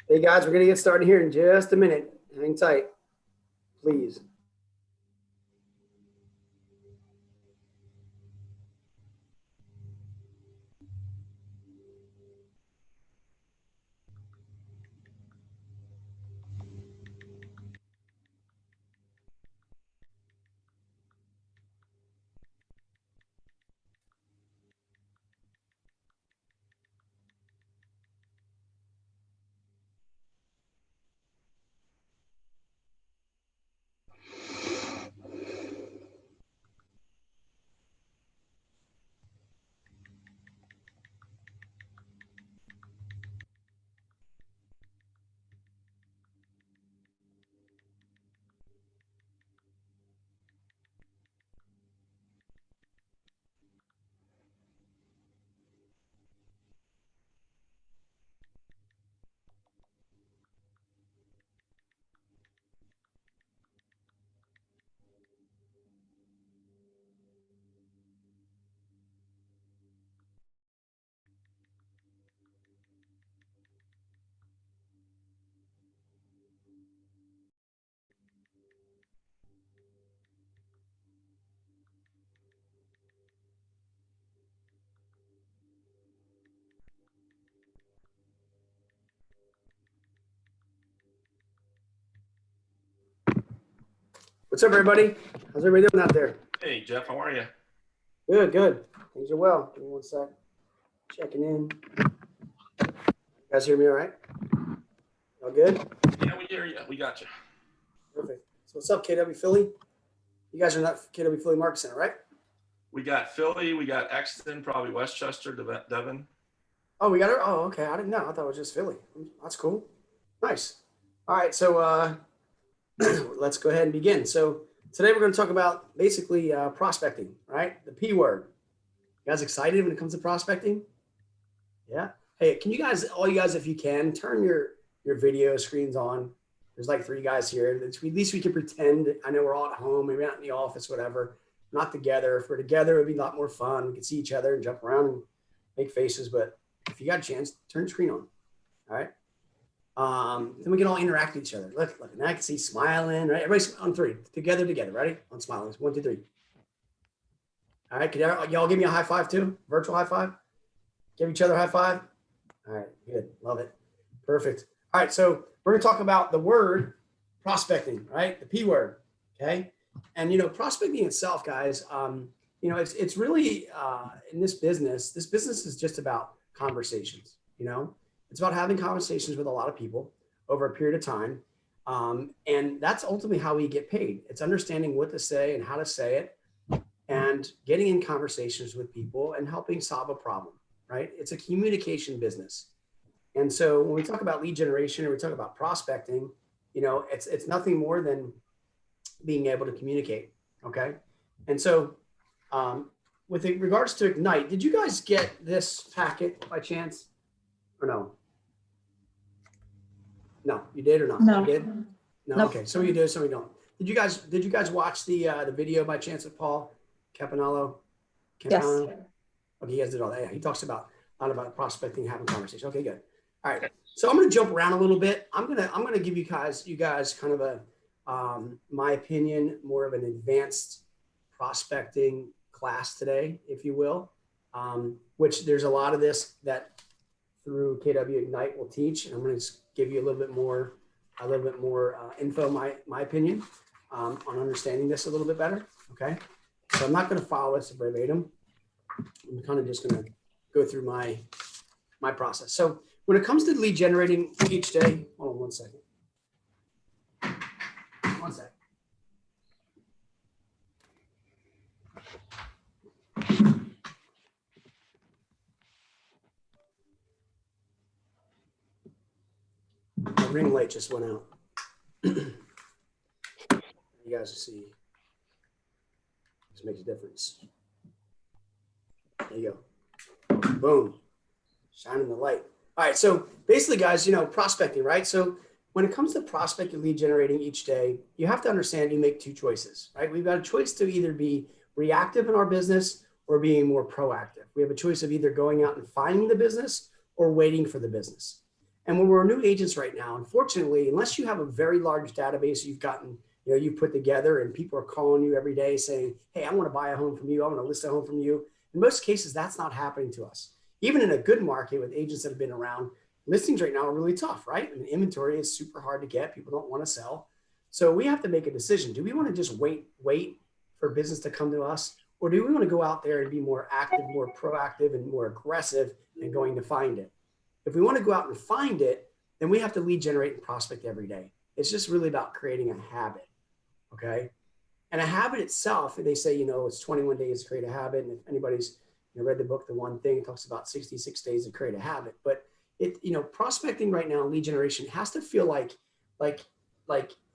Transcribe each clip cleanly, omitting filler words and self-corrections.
Hey guys, we're going to get started here in just a minute. Hang tight, please. What's up, everybody? How's everybody doing out there? Hey, Jeff, how are you? Good, good. Things are well. Give me one sec. Checking in. You guys hear me all right? All good? Yeah, we hear you. We got you. Perfect. So what's up, KW Philly? You guys are not KW Philly Market Center, right? We got Philly, we got Exton, probably Westchester, Devon. Oh, we got it? Oh, okay. I didn't know. I thought it was just Philly. That's cool. Nice. All right, so let's go ahead and begin. So today we're going to talk about basically prospecting, right? The P word. You guys excited when it comes to prospecting? Yeah. Hey, can you guys, all you guys, if you can, turn your video screens on. There's like 3 guys here. At least we can pretend. I know we're all at home, maybe not in the office, whatever. Not together. If we're together, it'd be a lot more fun. We can see each other and jump around and make faces. But if you got a chance, turn the screen on. All right. Then we can all interact with each other. Look, now I can see smiling, right? Everybody's on 3. Together. Ready? On smiling. 1, 2, 3. All right. Can y'all give me a high five too? Virtual high five? Give each other a high five? All right. Good. Love it. Perfect. All right. So we're going to talk about the word prospecting, right? The P word. Okay. And, prospecting itself, guys, it's really in this business is just about conversations, it's about having conversations with a lot of people over a period of time. And that's ultimately how we get paid. It's understanding what to say and how to say it and getting in conversations with people and helping solve a problem, right? It's a communication business. And so when we talk about lead generation or we talk about prospecting, it's nothing more than being able to communicate. Okay. And so with regards to Ignite, did you guys get this packet by chance or no? No, you did or not? No. You did? No. Nope. Okay. Some of you do, some of you don't. Did you guys watch the video by chance of Paul Capanello? Yes. Okay, he has it all. Yeah, he talks about a lot about prospecting, having conversation. Okay, good. All right. So I'm going to jump around a little bit. I'm gonna give you guys kind of a my opinion, more of an advanced prospecting class today, if you will. Which there's a lot of this that through KW Ignite will teach. And I'm going to give you a little bit more info, my opinion, on understanding this a little bit better. Okay. So I'm not going to follow this verbatim. I'm kind of just going to go through my process. So when it comes to lead generating each day, hold on one second. One second. My ring light just went out. You guys will see. This makes a difference. There you go. Boom. Shining the light. All right. So basically, guys, prospecting, right? So when it comes to prospecting lead generating each day, you have to understand you make two choices, right? We've got a choice to either be reactive in our business or being more proactive. We have a choice of either going out and finding the business or waiting for the business. And when we're new agents right now, unfortunately, unless you have a very large database you've put together and people are calling you every day saying, hey, I want to buy a home from you. I want to list a home from you. In most cases, that's not happening to us. Even in a good market with agents that have been around, listings right now are really tough, right? I mean, inventory is super hard to get. People don't want to sell. So we have to make a decision. Do we want to just wait for business to come to us? Or do we want to go out there and be more active, more proactive, and more aggressive in going to find it? If we want to go out and find it, then we have to lead generate and prospect every day. It's just really about creating a habit, okay? And a habit itself, they say, it's 21 days to create a habit. And if anybody's read the book, The One Thing, it talks about 66 days to create a habit. But prospecting right now, lead generation has to feel like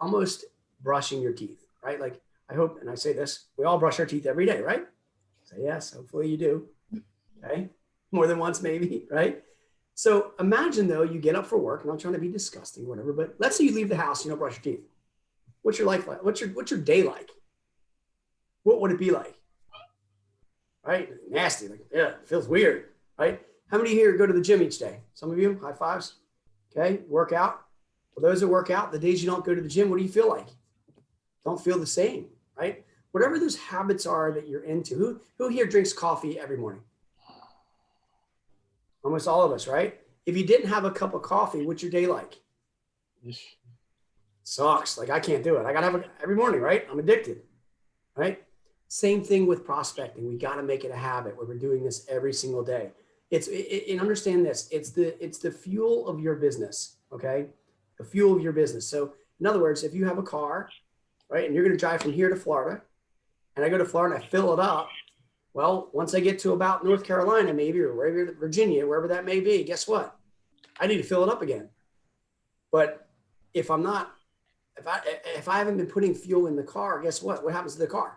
almost brushing your teeth, right? Like I hope, and I say this, we all brush our teeth every day, right? Say yes, hopefully you do, okay? More than once maybe, right? So imagine though, you get up for work, and I'm trying to be disgusting, whatever, but let's say you leave the house, you don't brush your teeth. What's your life like? What's your day like? What would it be like? Right? Nasty, like, yeah, it feels weird, right? How many here go to the gym each day? Some of you, high fives. Okay, work out. For those that work out, the days you don't go to the gym, what do you feel like? Don't feel the same, right? Whatever those habits are that you're into. Who here drinks coffee every morning? Almost all of us, right? If you didn't have a cup of coffee, what's your day like? Sucks. Like I can't do it. I gotta have it every morning, right? I'm addicted, right? Same thing with prospecting. We got to make it a habit where we're doing this every single day. And understand this. It's the fuel of your business. Okay, the fuel of your business. So in other words, if you have a car, right, and you're going to drive from here to Florida, and I go to Florida and I fill it up. Well, once I get to about North Carolina, maybe, or wherever, Virginia, wherever that may be, guess what? I need to fill it up again. But if I'm not, if I haven't been putting fuel in the car, guess what? What happens to the car?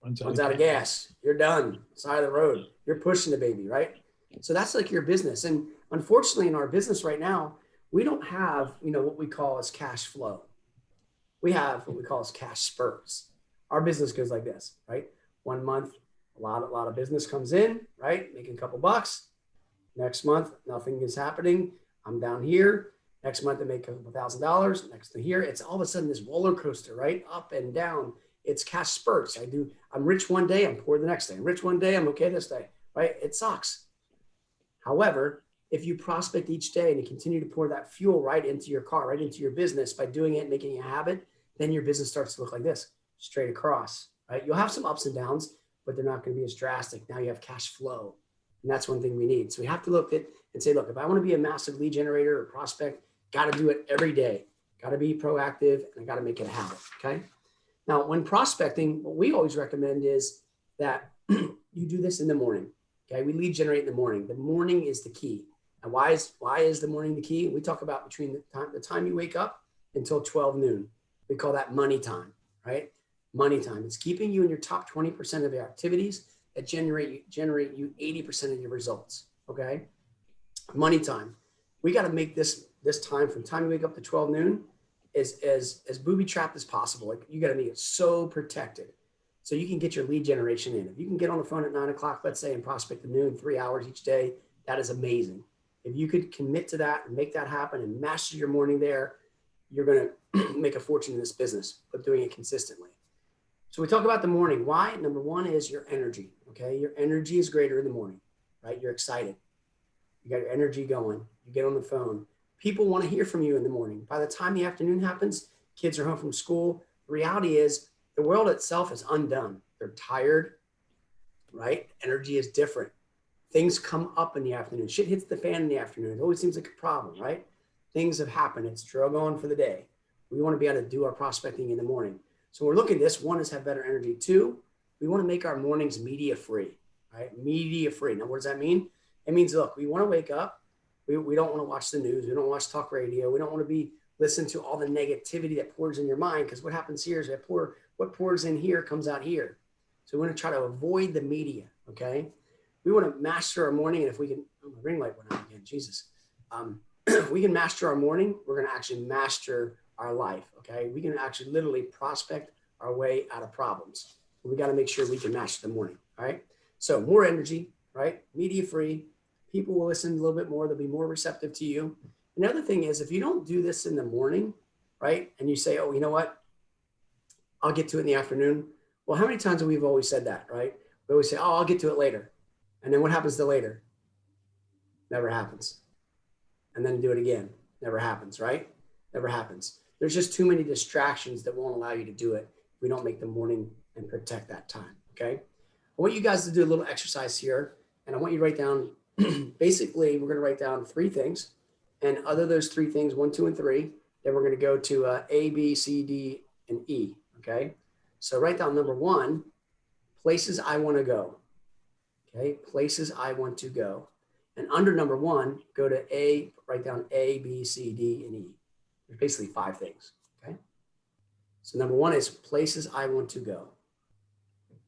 Runs out of gas. You're done. Side of the road. You're pushing the baby, right? So that's like your business. And unfortunately, in our business right now, we don't have, what we call as cash flow. We have what we call as cash spurts. Our business goes like this, right? 1 month, a lot of business comes in, right? Making a couple bucks. Next month, nothing is happening. I'm down here. Next month, I make $1,000. Next to here, it's all of a sudden this roller coaster, right? Up and down. It's cash spurts. I'm rich one day, I'm poor the next day. I'm rich one day, I'm okay this day, right? It sucks. However, if you prospect each day and you continue to pour that fuel right into your car, right into your business by doing it and making it a habit, then your business starts to look like this, straight across, right? You'll have some ups and downs, but they're not going to be as drastic. Now you have cash flow. And that's one thing we need. So we have to look at and say, look, if I want to be a massive lead generator or prospect, got to do it every day. Got to be proactive, and I got to make it a habit, okay? Now, when prospecting, what we always recommend is that you do this in the morning. Okay, we lead generate in the morning. The morning is the key. And why is the morning the key? We talk about between the time you wake up until 12 noon. We call that money time, right? Money time. It's keeping you in your top 20% of your activities that generate you 80% of your results. Okay, money time. We got to make this time from time you wake up to 12 noon as booby trapped as possible. Like you got to make it so protected. So you can get your lead generation in. If you can get on the phone at 9 o'clock, let's say, and prospect at noon, 3 hours each day, that is amazing. If you could commit to that and make that happen and master your morning there, you're going to make a fortune in this business, but doing it consistently. So we talk about the morning. Why? Number one is your energy. Okay. Your energy is greater in the morning, right? You're excited. You got your energy going. You get on the phone. People want to hear from you in the morning. By the time the afternoon happens, kids are home from school. The reality is the world itself is undone. They're tired, right? Energy is different. Things come up in the afternoon. Shit hits the fan in the afternoon. It always seems like a problem, right? Things have happened. It's drug on for the day. We want to be able to do our prospecting in the morning. So we're looking at this. One is have better energy. Two, we want to make our mornings media free, right? Media free. Now, what does that mean? It means, look, we want to wake up. We don't want to watch the news. We don't watch talk radio. We don't want to be listening to all the negativity that pours in your mind, because what happens here is what pours in here comes out here. So we want to try to avoid the media, okay? We want to master our morning, and if we can, oh, my ring light went out again, Jesus. If we can master our morning, we're going to actually master our life, okay? We can actually literally prospect our way out of problems. We got to make sure we can master the morning, all right? So more energy, right? Media free. People will listen a little bit more. They'll be more receptive to you. Another thing is, if you don't do this in the morning, right? And you say, oh, you know what? I'll get to it in the afternoon. Well, how many times have we always said that, right? We always say, oh, I'll get to it later. And then what happens to later? Never happens. And then do it again. Never happens, right? Never happens. There's just too many distractions that won't allow you to do it if we don't make the morning and protect that time, okay? I want you guys to do a little exercise here, and I want you to write down, basically, we're going to write down 3 things. And other those 3 things, 1, 2, and 3, then we're going to go to A, B, C, D, and E, okay? So write down number 1, places I want to go, okay? Places I want to go. And under number 1, go to A, write down A, B, C, D, and E. There's basically 5 things, okay? So number 1 is places I want to go.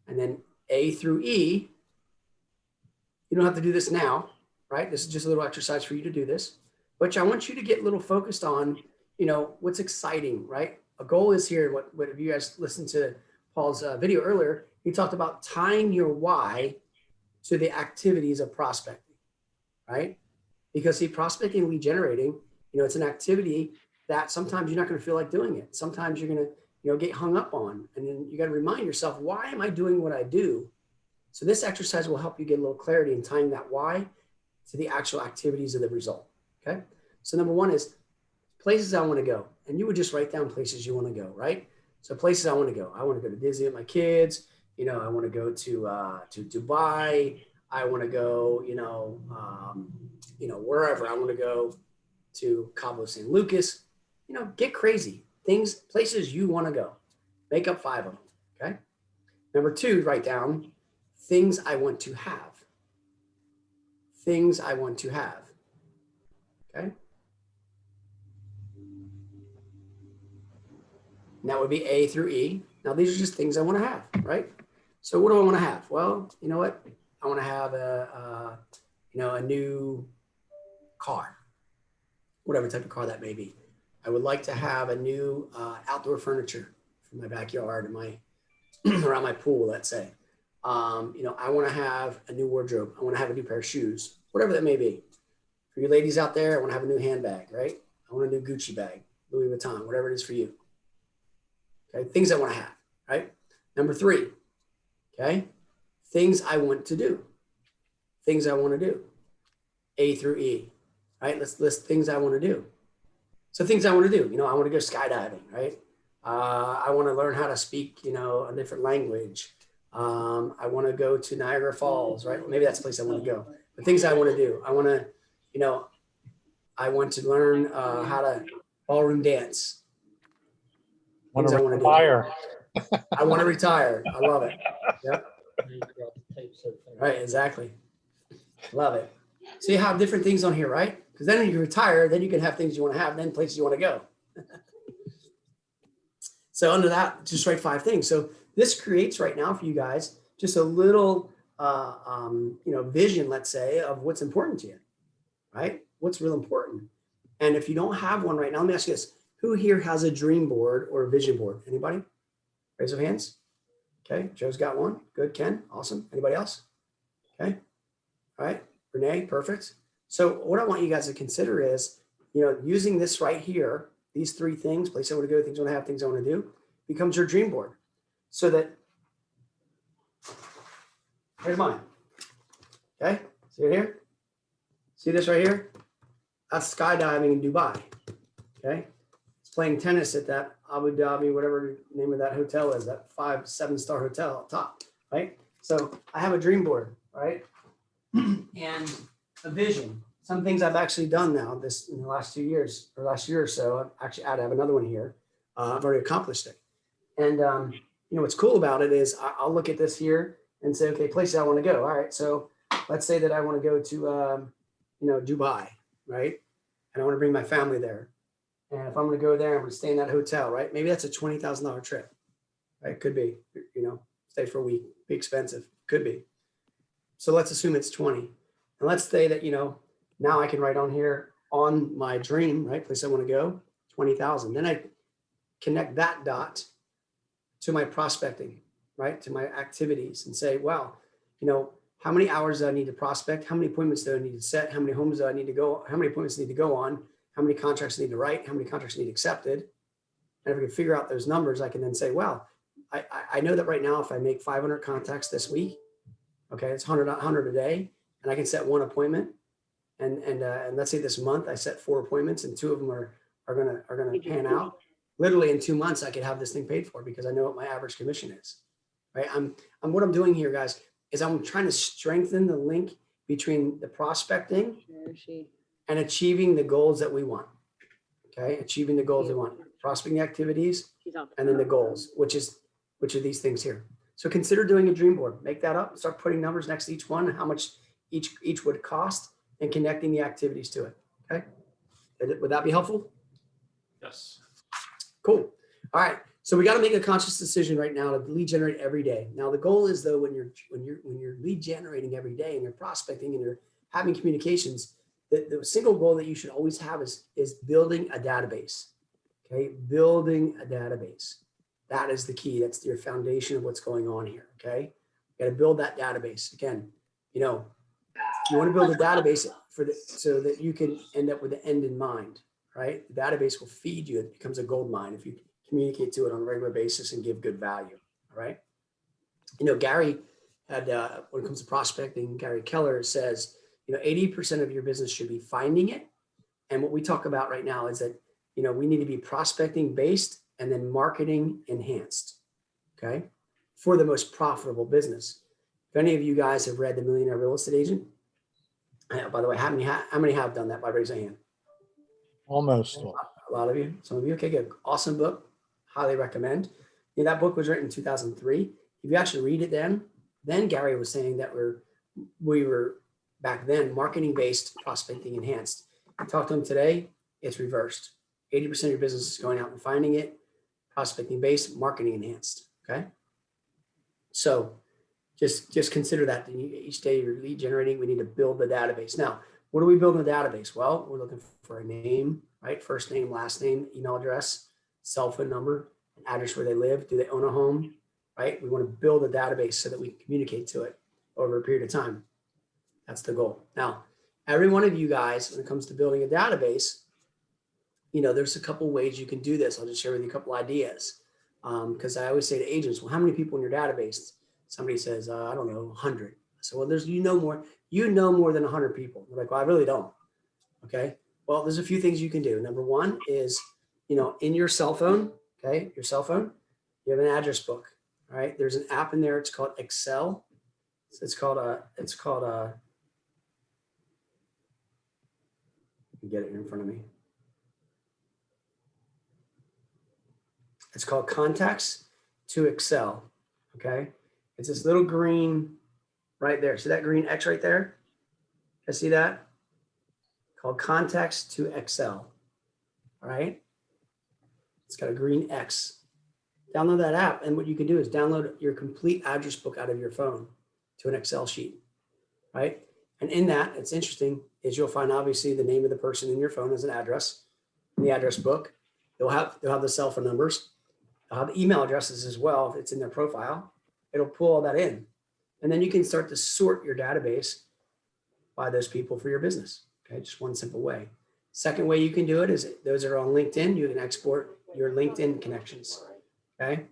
And then A through E, you don't have to do this now, right? This is just a little exercise for you to do this. But I want you to get a little focused on, you know, what's exciting, right? A goal is here. What if you guys listened to Paul's video earlier, he talked about tying your why to the activities of prospecting, right? Because see, prospecting and lead generating, you know, it's an activity that sometimes you're not going to feel like doing it. Sometimes you're going to, you know, get hung up on, and then you got to remind yourself, why am I doing what I do? So this exercise will help you get a little clarity in tying that why to the actual activities of the result. Okay. So number 1 is places I want to go. And you would just write down places you want to go, right? So places I want to go. I want to go to Disney with my kids. You know, I want to go to Dubai. I want to go, wherever. I want to go to Cabo San Lucas. You know, get crazy. Things, places you want to go. Make up 5 of them. Okay. Number 2, write down things I want to have. Things I want to have. Okay. And that would be A through E. Now, these are just things I want to have, right? So what do I want to have? Well, you know what? I want to have a new car, whatever type of car that may be. I would like to have a new outdoor furniture for my backyard and my around my pool, let's say. I want to have a new wardrobe. I want to have a new pair of shoes, whatever that may be. For you ladies out there, I want to have a new handbag, right? I want a new Gucci bag, Louis Vuitton, whatever it is for you. Okay, things I want to have, right? Number 3, okay, things I want to do. Things I want to do. A through E, right? Let's list things I want to do. So things I want to do, I want to go skydiving, right? I want to learn how to speak, a different language. I want to go to Niagara Falls, right? Maybe that's the place I want to go. But things I want to do, I want to, I want to learn how to ballroom dance. Things I want to do. I want to retire. I love it. Yep. Right, exactly. Love it. So you have different things on here, right? Because then when you retire, then you can have things you want to have, then places you want to go. So under that, just write 5 things. So this creates right now for you guys just a little, vision, let's say, of what's important to you, right? What's real important. And if you don't have one right now, let me ask you this. Who here has a dream board or a vision board? Anybody? Raise your hands. Okay, Joe's got one. Good, Ken. Awesome. Anybody else? Okay. All right. Renee, perfect. So what I want you guys to consider is, using this right here, these three things, place I want to go, things I want to have, things I want to do, becomes your dream board. So that, here's mine. Okay, see it here? See this right here? That's skydiving in Dubai. Okay, it's playing tennis at that Abu Dhabi, whatever the name of that hotel is, that 5-7-star hotel up top, right? So I have a dream board, right? And a vision. Some things I've actually done now this in the last 2 years or last year or so. I have another one here. I've already accomplished it. And what's cool about it is I'll look at this here and say, okay, places I want to go. All right, so let's say that I want to go to Dubai, right? And I want to bring my family there. And if I'm going to go there, I'm going to stay in that hotel, right? Maybe that's a $20,000 trip, right? Could be, stay for a week, be expensive, could be. So let's assume it's 20. And let's say that, now I can write on here on my dream, right? Place I want to go, 20,000. Then I connect that dot to my prospecting, right? To my activities and say, wow, how many hours do I need to prospect? How many appointments do I need to set? How many homes do I need to go? How many appointments need to go on? How many contracts I need to write? How many contracts need accepted? And if I can figure out those numbers, I can then say, wow, I know that right now, if I make 500 contacts this week, okay, it's 100 a day, and I can set one appointment. And let's say this month I set 4 appointments, and 2 of them are gonna pan out. Literally in 2 months, I could have this thing paid for because I know what my average commission is, right? What I'm doing here, guys, is I'm trying to strengthen the link between the prospecting and achieving the goals that we want. Okay, achieving the goals we want, prospecting activities, and then the goals, which are these things here. So consider doing a dream board. Make that up. Start putting numbers next to each one, how much each would cost, and connecting the activities to it. Okay, would that be helpful? Yes. Cool. All right. So we got to make a conscious decision right now to lead generate every day. Now the goal is, though, when you're lead generating every day and you're prospecting and you're having communications, the single goal that you should always have is building a database. Okay, building a database. That is the key. That's your foundation of what's going on here. Okay, you got to build that database. Again, you want to build a database so that you can end up with the end in mind. Right, the database will feed you. It becomes a gold mine if you communicate to it on a regular basis and give good value. All right. Gary had, when it comes to prospecting, Gary Keller says, 80% of your business should be finding it. And what we talk about right now is that, we need to be prospecting based and then marketing enhanced. Okay. For the most profitable business. If any of you guys have read The Millionaire Real Estate Agent, by the way, how many have done that by raising a hand? Almost. A lot of you, some of you. Okay, good. Awesome book. Highly recommend. That book was written in 2003. If you actually read it then Gary was saying that we were back then marketing based, prospecting enhanced. I talk to him today, it's reversed. 80% of your business is going out and finding it, prospecting based, marketing enhanced. Okay. So just consider that each day you're lead generating, we need to build the database. Now, what do we build in the database? Well, we're looking for a name, right? First name, last name, email address, cell phone number, an address where they live. Do they own a home, right? We want to build a database so that we can communicate to it over a period of time. That's the goal. Now, every one of you guys, when it comes to building a database, there's a couple ways you can do this. I'll just share with you a couple ideas. Because I always say to agents, well, how many people in your database? Somebody says, I don't know, 100. So, well, there's, more than 100 people. They're like, well, I really don't. Okay. Well, there's a few things you can do. Number one is, in your cell phone, okay, you have an address book. All right. There's an app in there. It's called Excel. It's called get it in front of me. It's called Contacts to Excel. Okay. It's this little green right there. See that green X right there? I see that? Called Contacts to Excel. All right. It's got a green X. Download that app. And what you can do is download your complete address book out of your phone to an Excel sheet. Right. And in that, it's interesting is you'll find obviously the name of the person in your phone as an address in the address book. They'll have the cell phone numbers. They'll have email addresses as well if it's in their profile. it'll pull all that in. And then you can start to sort your database by those people for your business. Okay, just one simple way. Second way you can do it is those that are on LinkedIn, you can export your LinkedIn connections. Okay.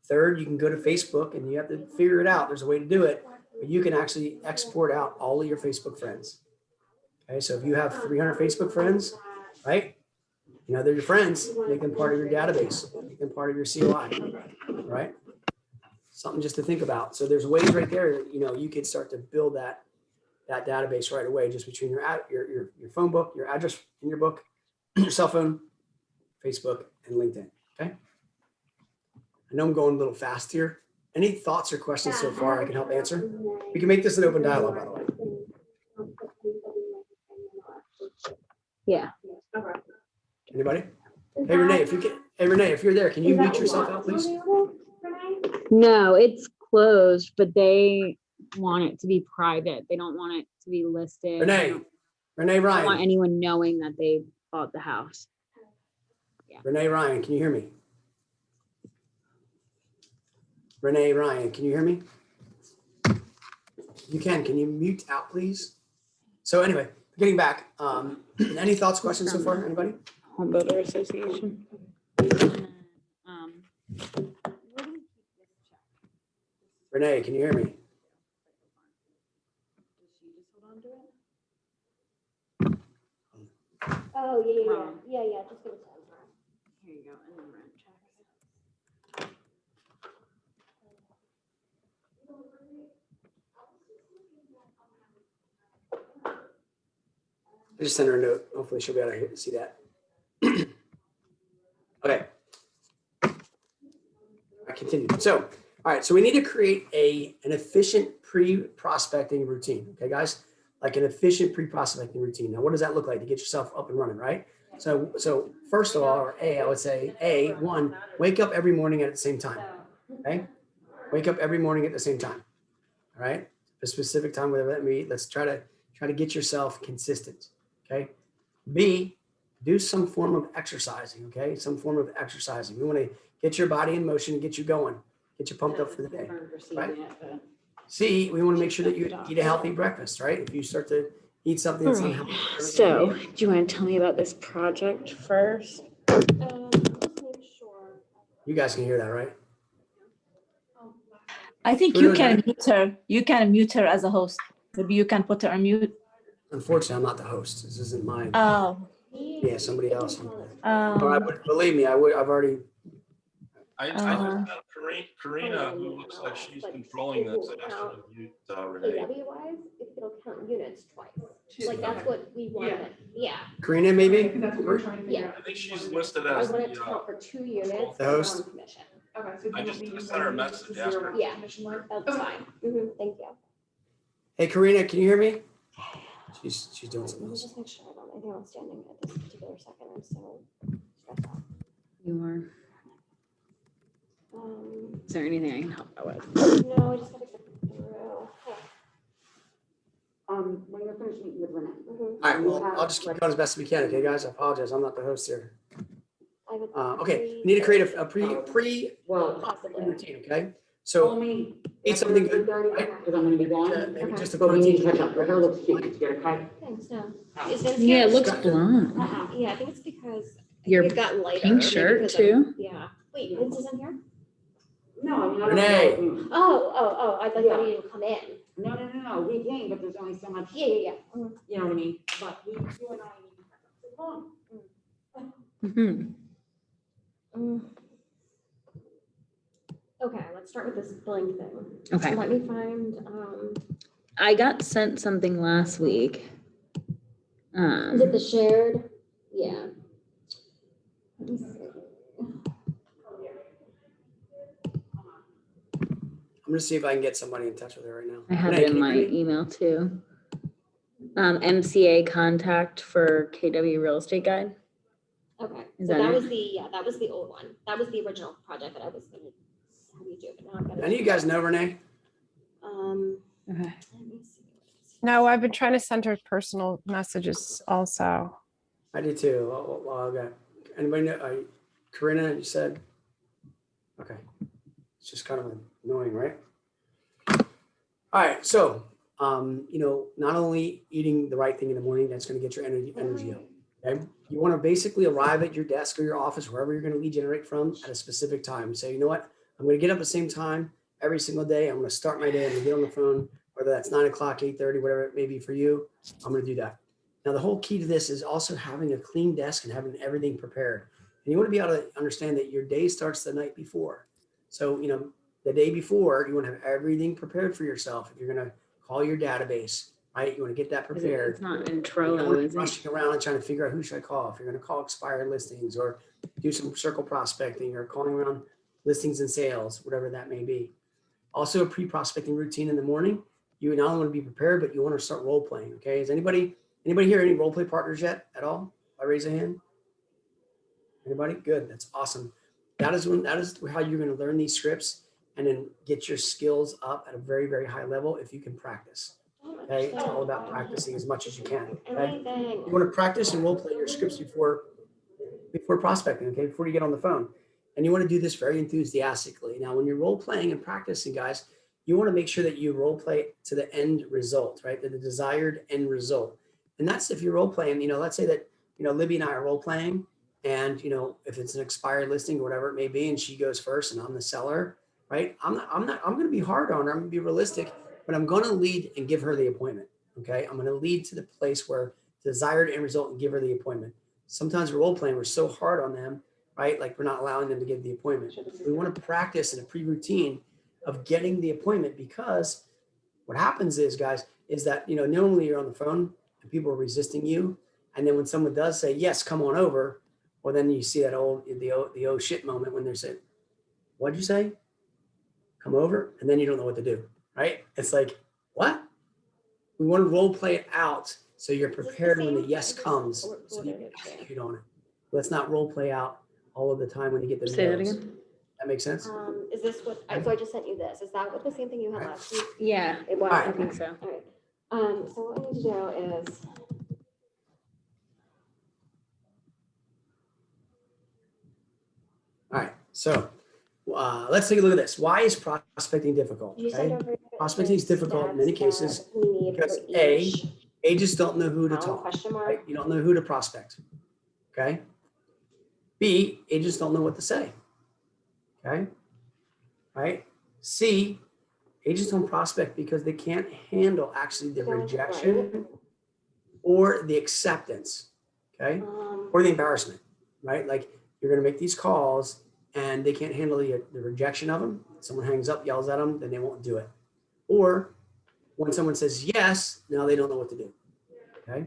Third, you can go to Facebook and you have to figure it out. There's a way to do it, but you can actually export out all of your Facebook friends. Okay, so if you have 300 Facebook friends, right? You know, they're your friends, make them part of your database, make them part of your COI, right? Something just to think about. So there's ways right there, you know, you can start to build that database right away, just between your phone book, your address in your book, your cell phone, Facebook, and LinkedIn. Okay. I know I'm going a little fast here. Any thoughts or questions so far I can help answer? We can make this an open dialogue, by the way. Yeah. Anybody? Hey Renee, if you're there, can you mute yourself out, please? No, it's closed, but they want it to be private. They don't want it to be listed. Renee They don't want Ryan, anyone knowing that they bought the house. Renee Ryan, can you hear me? Renee Ryan, can you hear me? You can you mute out, please? So anyway, getting back, any thoughts, questions so far, anybody? Home Builder Association. Renee, can you hear me? Oh, yeah, just give it to him. Here you go. And then rent check. I just sent her a note. Hopefully she'll be able to see that. Okay. I continue. So, all right. So we need to create an efficient pre-prospecting routine. Okay, guys, like an efficient pre-prospecting routine. Now, what does that look like to get yourself up and running, right? So first of all, or I would say one, wake up every morning at the same time. Okay. Wake up every morning at the same time. All right. A specific time, whatever that means. Let's try to get yourself consistent. Okay. B, do some form of exercising. Okay. Some form of exercising. We want to get your body in motion and get you going, get you pumped up for the day. Right. C, we want to make sure that you eat a healthy breakfast, right? If you start to eat something that's unhealthy. So, do you want to tell me about this project first? Just make sure. You guys can hear that, right? I think Who you knows can that? mute her. You can mute her as a host. Maybe you can put her on mute. Unfortunately, I'm not the host. This isn't mine. Oh, Yeah, somebody else. um, Or believe me, I've already. I just had Karina, who looks like she's controlling this. I asked her to mute Renee. KW wise, if it'll count units twice. Like that's what we wanted. Yeah. Karina, maybe? Yeah. I think she's listed I as want it to the, count for 2 units The and host? 1 commission. Okay, so I just sent her a message, asked her. Yeah. That's fine. Thank you. Hey, Karina, can you hear me? She's doing something Let me else. just make sure I don't have anything outstanding at this particular second. I'm so stressed out. You are. Is there anything I can help out with? No, I just gotta get through. When you're finished meeting with Renee. All right, well, I'll just keep going as best as we can. Okay, guys, I apologize. I'm not the host here. I would Okay, we need to create a pre Well, possibly. routine, okay? So only. eat something good, right? Because I'm gonna be gone. Maybe just a But we need to protein. catch up. Her hair looks cute. Did you get a cut? Thanks, no. Is Vince Yeah, here? it looks blonde. Yeah, I think it's because Your it got lighter. pink maybe shirt, because too? Yeah. Wait, Vince isn't here? No, I mean. I don't Renee. know. Oh, I thought Yeah. you didn't come in. No, we came, but there's only so much, Yeah. you know what I mean? But you and I need to catch up. So come on. Mhm. Okay, let's start with this blank thing. Okay. Let me find, I got sent something last week. is it the shared? Yeah. Let me see. I'm gonna see if I can get somebody in touch with her right now. I have Renee, it in can you my hear me? email too. MCA contact for KW Real Estate Guide. Okay, Is so that that it? was that was the old one. That was the original project that I was gonna have you do, but now I've got it. Any of you guys know Renee? Okay. Let me see. No, I've been trying to send her personal messages also. I did too. Okay. Anybody know? Karina, you said? Okay. It's just kind of annoying, right? All right. So, you know, not only eating the right thing in the morning, that's going to get your energy up. Okay. You want to basically arrive at your desk or your office, wherever you're going to lead generate from, at a specific time. Say, you know what? I'm going to get up at the same time every single day. I'm going to start my day. I'm going to get on the phone, whether that's 9 o'clock, 8:30, whatever it may be for you. I'm going to do that. Now, the whole key to this is also having a clean desk and having everything prepared. And you want to be able to understand that your day starts the night before. So, you know, the day before, you want to have everything prepared for yourself. If you're going to call your database, right? You want to get that prepared. It's not in You don't Trello, want to is be it? rushing around and trying to figure out who should I call. If you're going to call expired listings or do some circle prospecting or calling around listings and sales, whatever that may be. Also, a pre-prospecting routine in the morning. You not only want to be prepared, but you want to start role playing. Okay, is anybody here any role play partners yet at all? I raise a hand. Anybody? Good. That's awesome. That is how you're going to learn these scripts and then get your skills up at a very, very high level if you can practice. Okay, it's all about practicing as much as you can. Okay, you want to practice and role play your scripts before prospecting. Okay, before you get on the phone, and you want to do this very enthusiastically. Now, when you're role playing and practicing, guys, you want to make sure that you role play to the end result, right? To the desired end result. And that's if you're role playing. You know, let's say that Libby and I are role playing, and if it's an expired listing or whatever it may be, and she goes first, and I'm the seller, right? I'm going to be hard on her. I'm going to be realistic. But I'm going to lead and give her the appointment. Okay. I'm going to lead to the place where desired end result and give her the appointment. Sometimes we're role playing, we're so hard on them, right? Like we're not allowing them to give the appointment. We want to practice in a pre-routine of getting the appointment, because what happens is, guys, is that, normally you're on the phone and people are resisting you. And then when someone does say, yes, come on over, well, then you see that the oh shit moment when they're saying, what'd you say? Come over. And then you don't know what to do. Right? It's like, what? We want to role play it out so you're prepared when the yes comes, so you can execute on it. Let's not role play out all of the time when you get the Say that no's. again. That makes sense? Is this what, so I just sent you this. Is that what the same thing you had Right. last week? Yeah, It was. All right. I think so. All right. So what I need to do is, All right. So let's take a look at this. Why is prospecting difficult? you send Okay. over. Prospecting is difficult in many stats cases that we need because for A, each agents don't know who to town, talk. question mark. Right? You don't know who to prospect. Okay. B, agents don't know what to say. Okay. Right. C, agents don't prospect because they can't handle actually the rejection or the acceptance. Okay. Or the embarrassment. Right. Like you're going to make these calls and they can't handle the rejection of them. Someone hangs up, yells at them, then they won't do it. Or when someone says yes, now they don't know what to do. Okay.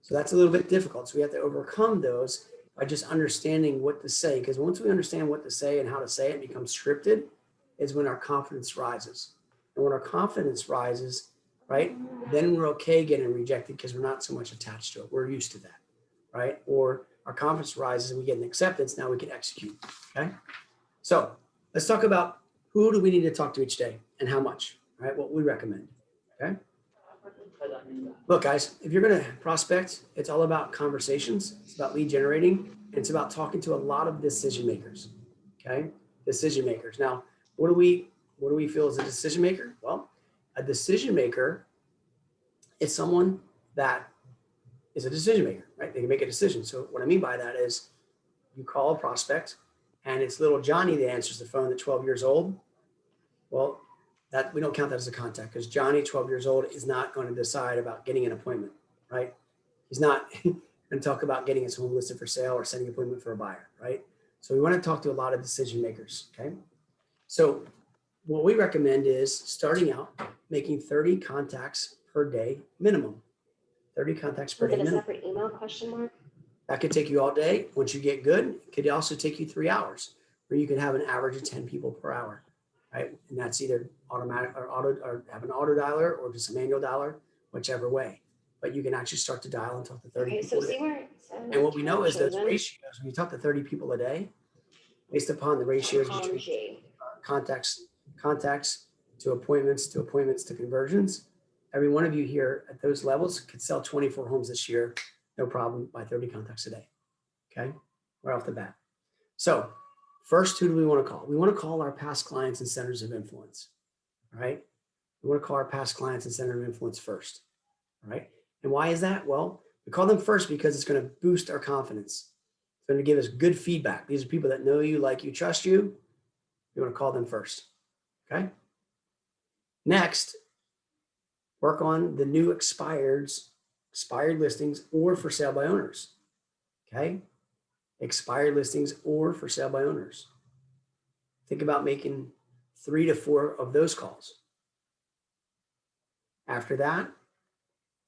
So that's a little bit difficult. So we have to overcome those by just understanding what to say. Because once we understand what to say and how to say it becomes scripted, is when our confidence rises. And when our confidence rises, right, then we're okay getting rejected because we're not so much attached to it. We're used to that, right? Or our confidence rises and we get an acceptance. Now we can execute. Okay. So let's talk about who do we need to talk to each day and how much, right? What we recommend. Okay. Look, guys, if you're going to prospect, it's all about conversations. It's about lead generating. It's about talking to a lot of decision makers. Okay. Decision makers. Now, what do we feel is a decision maker? Well, a decision maker is someone that is a decision maker, right? They can make a decision. So what I mean by that is you call a prospect and it's little Johnny that answers the phone at 12 years old. Well, that we don't count that as a contact because Johnny, 12 years old, is not going to decide about getting an appointment, right? He's not going to talk about getting his home listed for sale or setting an appointment for a buyer, right? So we want to talk to a lot of decision makers, okay? So what we recommend is starting out making 30 contacts per day minimum. 30 contacts per Was day it a minimum. separate email question mark? That could take you all day. Once you get good, it could also take you 3 hours, where you can have an average of 10 people per hour, right? And that's either automatic or have an auto dialer or just a manual dialer, whichever way. But you can actually start to dial and talk to 30 Okay, people so a day. see where. And what we know is those chosen, ratios, when you talk to 30 people a day, based upon the ratios column between G. contacts to appointments to conversions, every one of you here at those levels could sell 24 homes this year, no problem, by 30 contacts a day. Okay, right off the bat. So first, who do we want to call? We want to call our past clients and centers of influence. All right. We want to call our past clients and center of influence first. All right. And why is that? Well, we call them first because it's going to boost our confidence. It's going to give us good feedback. These are people that know you, like you, trust you. You want to call them first. Okay. Next, work on the new expired listings or for sale by owners. Okay. Expired listings or for sale by owners. Think about making 3 to 4 of those calls. After that,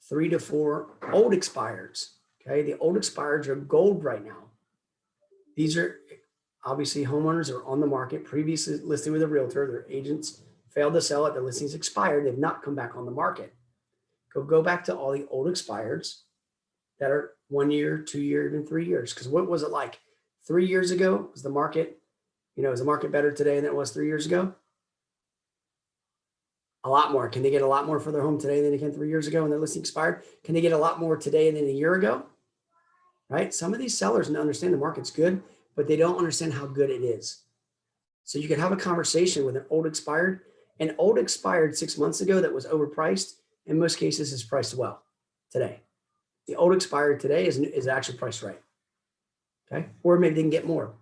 3 to 4 old expireds. Okay. The old expireds are gold right now. These are obviously homeowners are on the market, previously listed with a realtor. Their agents failed to sell it. Their listings expired. They've not come back on the market. Go back to all the old expireds that are 1 year, 2 year, even 3 years. Because what was it like 3 years ago? Was the market, is the market better today than it was 3 years ago? A lot more. Can they get a lot more for their home today than they can 3 years ago when their listing expired? Can they get a lot more today than a year ago? Right? Some of these sellers understand the market's good, but they don't understand how good it is. So you can have a conversation with an old expired 6 months ago that was overpriced. In most cases is priced well today. The old expired today is actually priced right. Okay. Or maybe they can get more.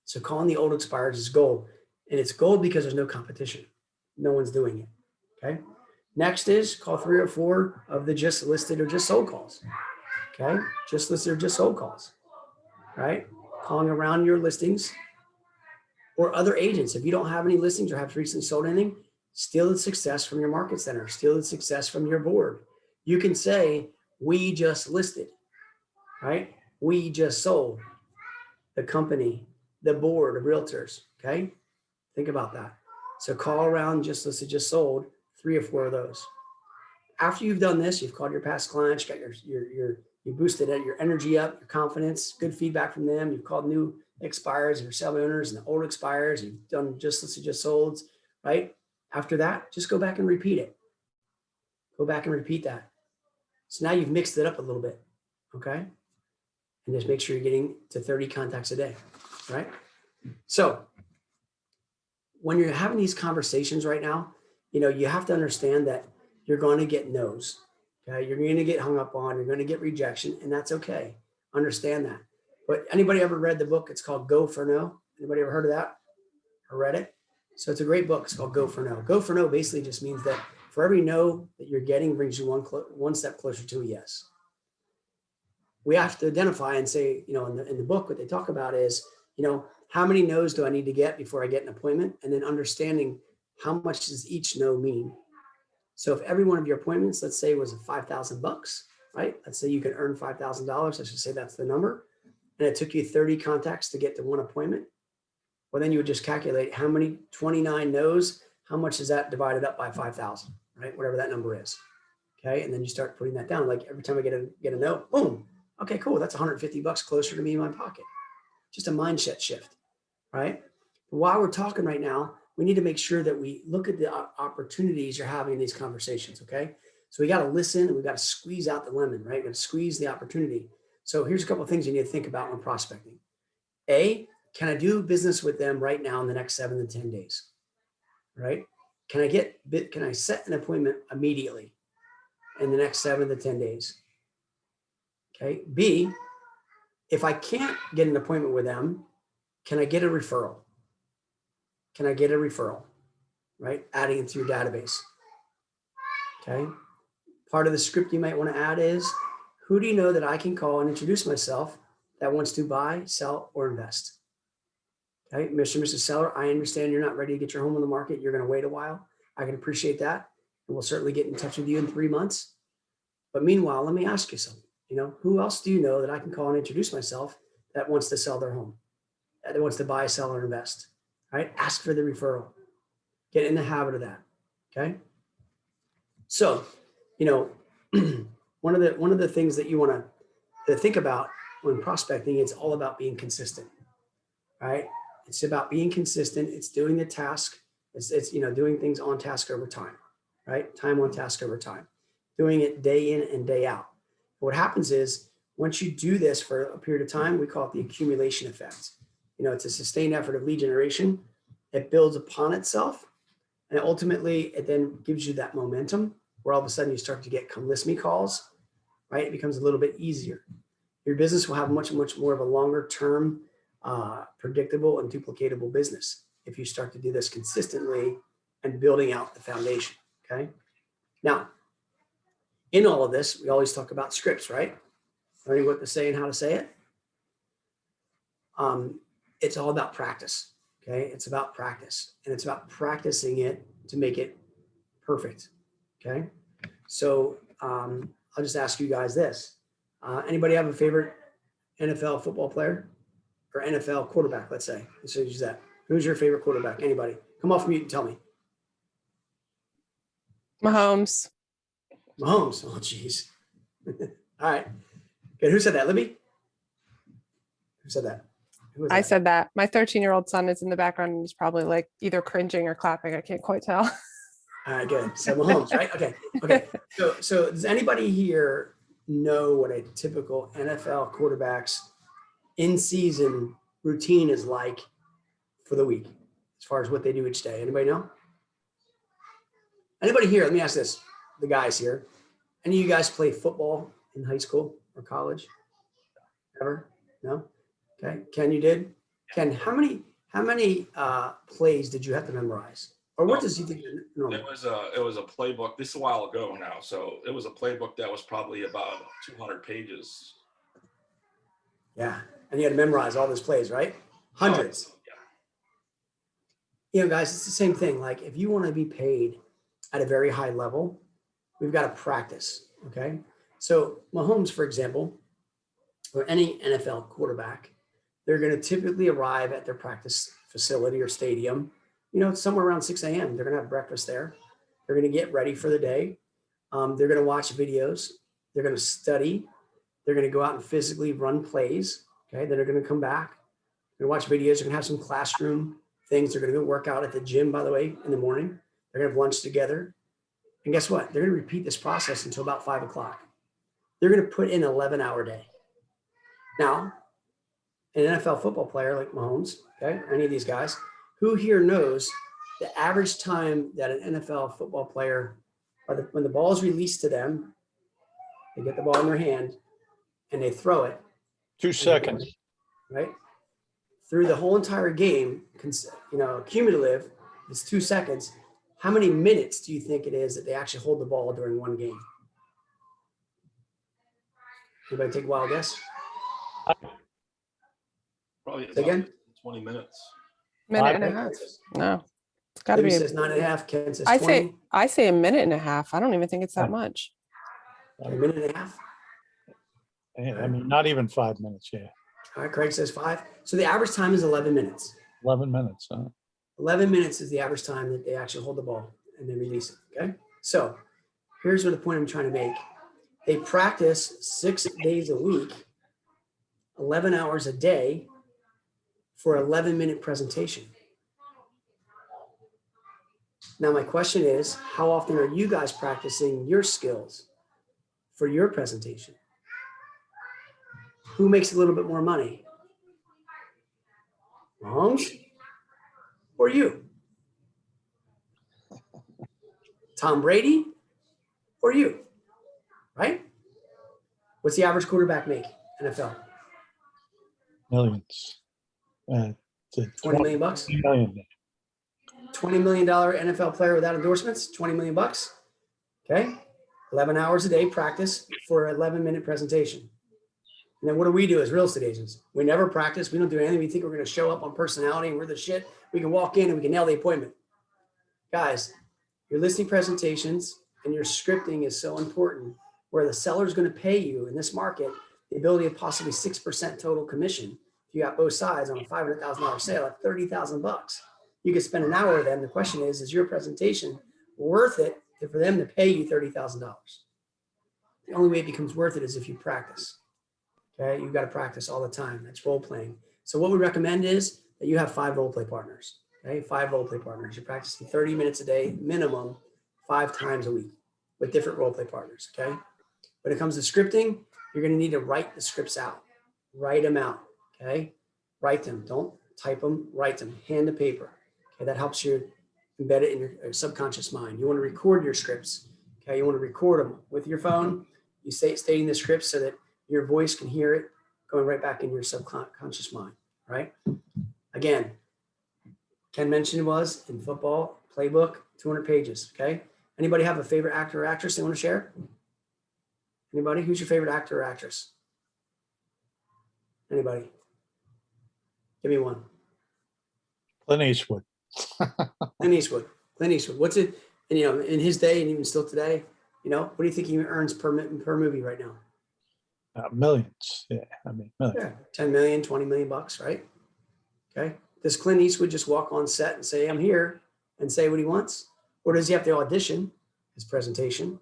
So calling the old expireds is gold. And it's gold because there's no competition. No one's doing it. Okay. Next is call 3 or 4 of the just listed or just sold calls. Okay. Just listed or just sold calls. Right. Calling around your listings or other agents. If you don't have any listings or have recently sold anything, steal the success from your market center, steal the success from your board. You can say, we just listed, right? We just sold. The company, the board of realtors, okay? Think about that. So call around just listed, just sold, 3 or 4 of those. After you've done this, you've called your past clients, got you boosted your energy up, your confidence, good feedback from them. You've called new expires, your sale by owners and the old expires. You've done just listed, just solds, right? After that, just go back and repeat it. Go back and repeat that. So now you've mixed it up a little bit, okay? And just make sure you're getting to 30 contacts a day, right? So when you're having these conversations right now, you have to understand that you're going to get no's, okay? You're going to get hung up on, you're going to get rejection, and that's okay. Understand that. But anybody ever read the book? It's called Go for No. Anybody ever heard of that or read it? So it's a great book. It's called Go for No. Go for No basically just means that for every no that you're getting brings you one step closer to a yes. We have to identify and say, in the book, what they talk about is, how many no's do I need to get before I get an appointment? And then understanding how much does each no mean? So if every one of your appointments, let's say was $5,000, right? Let's say you can earn $5,000. I should say that's the number. And it took you 30 contacts to get to one appointment. Well, then you would just calculate how many 29 no's, how much is that divided up by 5,000, right? Whatever that number is. Okay. And then you start putting that down. Like every time I get a no, boom. Okay, cool. That's $150 closer to me in my pocket. Just a mindset shift, right? But while we're talking right now, we need to make sure that we look at the opportunities you're having in these conversations. Okay. So we got to listen and we got to squeeze out the lemon, right? We got to squeeze the opportunity. So here's a couple of things you need to think about when prospecting. A, can I do business with them right now in the next 7 to 10 days? Right? Can I set an appointment immediately in the next 7 to 10 days? Okay. B, if I can't get an appointment with them, can I get a referral? Can I get a referral? Right? Adding it to your database. Okay. Part of the script you might want to add is, who do you know that I can call and introduce myself that wants to buy, sell, or invest? Okay, Mr. and Mrs. Seller, I understand you're not ready to get your home on the market. You're going to wait a while. I can appreciate that. And we'll certainly get in touch with you in 3 months. But meanwhile, let me ask you something. Who else do you know that I can call and introduce myself that wants to sell their home, that wants to buy, sell, or invest? All right, ask for the referral. Get in the habit of that. Okay. So, one of the things that you want to think about when prospecting, it's all about being consistent. Right? It's about being consistent. It's doing the task. It's doing things on task over time. Right? Time on task over time. Doing it day in and day out. What happens is once you do this for a period of time, we call it the accumulation effect. It's a sustained effort of lead generation. It builds upon itself. And ultimately, it then gives you that momentum where all of a sudden you start to get come list me calls, right? It becomes a little bit easier. Your business will have much more of a longer term, predictable and duplicatable business if you start to do this consistently and building out the foundation, okay? Now, in all of this, we always talk about scripts, right? Learning what to say and how to say it. It's all about practice, okay? It's about practice, and it's about practicing it to make it perfect, okay? So I'll just ask you guys this. Anybody have a favorite NFL football player or NFL quarterback, let's say? Let's use that. Who's your favorite quarterback? Anybody? Come off mute and tell me. Mahomes. Mahomes. Oh, geez. All right. Good. Who said that? Libby? Who said that? Who was I that? said that. My 13-year-old son is in the background and is probably like either cringing or clapping. I can't quite tell. All right, good. So Mahomes, right? Okay. Okay. So does anybody here know what a typical NFL quarterback's in-season routine is like for the week, as far as what they do each day? Anybody know? Anybody here? Let me ask this: the guys here. Any of you guys play football in high school or college? Ever? No? Okay. Ken, you did? Ken, how many plays did you have to memorize? Or what does he think? Normal? It was a playbook. This is a while ago now. So it was a playbook that was probably about 200 pages. Yeah. And you had to memorize all those plays, right? Hundreds. Yeah. You know, guys, it's the same thing. Like if you want to be paid at a very high level, we've got to practice. Okay. So Mahomes, for example, or any NFL quarterback, they're going to typically arrive at their practice facility or stadium, somewhere around 6 a.m. They're going to have breakfast there. They're going to get ready for the day. They're going to watch videos. They're going to study. They're going to go out and physically run plays. Okay. Then they're going to come back. They're going to watch videos. They're going to have some classroom things. They're going to go work out at the gym, by the way, in the morning. They're going to have lunch together. And guess what? They're going to repeat this process until about 5 o'clock. They're going to put in an 11-hour day. Now, an NFL football player like Mahomes, okay, any of these guys, who here knows the average time that an NFL football player, when the ball is released to them, they get the ball in their hand and they throw it. 2 seconds. Right? Through the whole entire game, cumulative, it's 2 seconds. How many minutes do you think it is that they actually hold the ball during one game? Anybody take a wild guess? Probably Again? 20 minutes. Minute and a half. No, it's got to Libby be. says 9.5. Ken says I 20. say a minute and a half. I don't even think it's that much. A minute and a half. Yeah, I mean, not even 5 minutes. Yeah. All right, Craig says 5. So the average time is 11 minutes. 11 minutes. Huh? 11 minutes is the average time that they actually hold the ball and then release it. Okay. So here's what the point I'm trying to make. They practice 6 days a week, 11 hours a day for 11-minute presentation. Now, my question is, how often are you guys practicing your skills for your presentation? Who makes a little bit more money? Mahomes or you? Tom Brady or you? Right? What's the average quarterback make, NFL? Millions. 20 million bucks? Million. $20 million NFL player without endorsements, 20 million bucks. Okay. 11 hours a day practice for an 11-minute presentation. And then what do we do as real estate agents? We never practice. We don't do anything. We think we're going to show up on personality and we're the shit. We can walk in and we can nail the appointment. Guys, your listing presentations and your scripting is so important, where the seller is going to pay you in this market the ability of possibly 6% total commission. If you got both sides on a $500,000 sale at $30,000, you could spend an hour with them. The question is your presentation worth it for them to pay you $30,000? The only way it becomes worth it is if you practice. Okay, you've got to practice all the time. That's role playing. So what we recommend is that you have 5 role play partners. Okay, 5 role play partners. You're practicing 30 minutes a day, minimum, 5 times a week with different role play partners. Okay, when it comes to scripting, you're going to need to write the scripts out. Write them out. Okay, write them. Don't type them. Write them. Hand to paper. Okay, that helps you embed it in your subconscious mind. You want to record your scripts. Okay, you want to record them with your phone. You stating the scripts so that your voice can hear it going right back in your subconscious mind, right? Again, Ken mentioned it was in football playbook, 200 pages, okay? Anybody have a favorite actor or actress they want to share? Anybody? Who's your favorite actor or actress? Anybody? Give me one. Clint Eastwood. Clint Eastwood. Clint Eastwood. What's it? And you know, in his day and even still today, you know, what do you think he earns per movie right now? Millions. Yeah, I mean, millions. Yeah, 10 million, 20 million bucks, right? Okay. Does Clint Eastwood just walk on set and say, I'm here, and say what he wants? Or does he have to audition his presentation,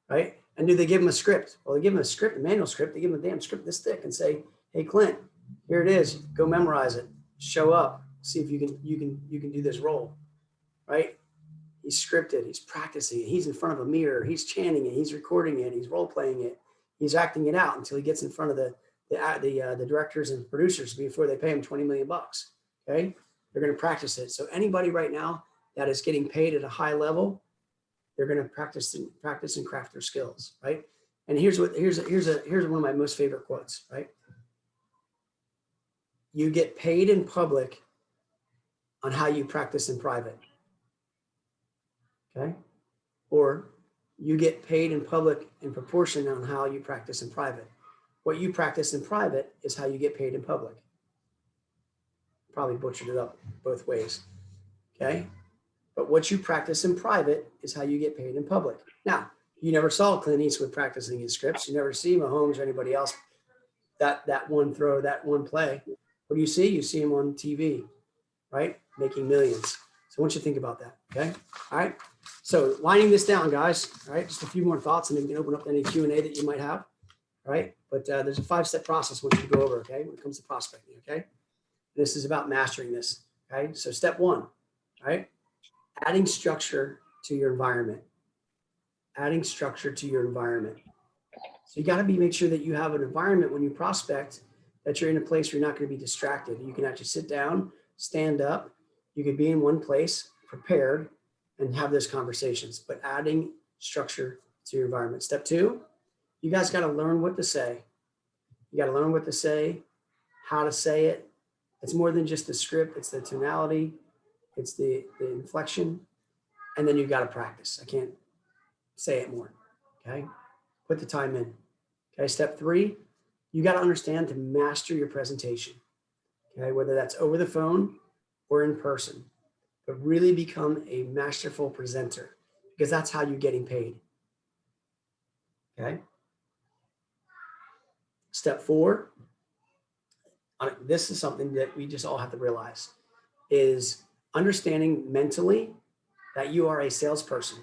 right? And do they give him a script? Well, they give him a script, a manual script. They give him a damn script this thick and say, hey, Clint, here it is. Go memorize it. Show up. See if you can do this role, right? He's scripted. He's practicing it. He's in front of a mirror. He's chanting it. He's recording it. He's role playing it. He's acting it out until he gets in front of the directors and producers before they pay him 20 million bucks. Okay, they're going to practice it. So anybody right now that is getting paid at a high level, they're going to practice and craft their skills, right? And here's one of my most favorite quotes, right? You get paid in public on how you practice in private. Okay, or you get paid in public in proportion on how you practice in private. What you practice in private is how you get paid in public. Probably butchered it up both ways. Okay, but what you practice in private is how you get paid in public. Now, you never saw Clint Eastwood practicing his scripts. You never see Mahomes or anybody else that one throw, that one play. What do you see? You see him on TV, right? Making millions. So I want you to think about that, okay? All right, so winding this down, guys, all right? Just a few more thoughts and then we can open up any Q&A that you might have, all right? But there's a 5-step process I want you to go over, okay? When it comes to prospecting, okay? This is about mastering this, okay? So step 1, all right? Adding structure to your environment. Adding structure to your environment. So you gotta make sure that you have an environment when you prospect that you're in a place where you're not gonna be distracted. You can actually sit down, stand up, you could be in one place, prepared, and have those conversations, but adding structure to your environment. Step 2, you guys got to learn what to say. You got to learn what to say, how to say it. It's more than just the script. It's the tonality. It's the inflection. And then you've got to practice. I can't say it more. Okay. Put the time in. Okay. Step 3, you got to understand to master your presentation. Okay. Whether that's over the phone or in person, but really become a masterful presenter because that's how you're getting paid. Okay. Step 4, this is something that we just all have to realize, is understanding mentally that you are a salesperson.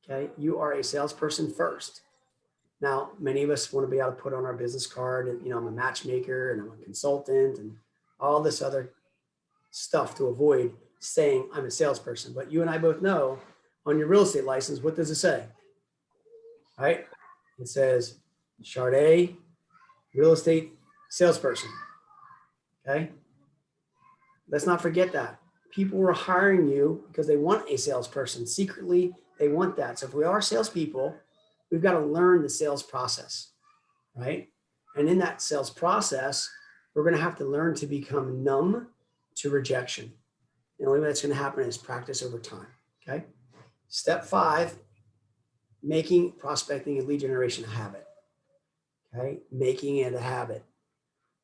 Okay. You are a salesperson first. Now, many of us want to be able to put on our business card and, you know, I'm a matchmaker and I'm a consultant and all this other stuff to avoid saying I'm a salesperson. But you and I both know on your real estate license, what does it say? Right? It says Charday real estate salesperson. Okay. Let's not forget that. People were hiring you because they want a salesperson. Secretly, they want that. So if we are salespeople, we've got to learn the sales process, right? And in that sales process, we're going to have to learn to become numb to rejection. The only way that's going to happen is practice over time. Okay. Step 5, making prospecting and lead generation a habit. Okay. Making it a habit.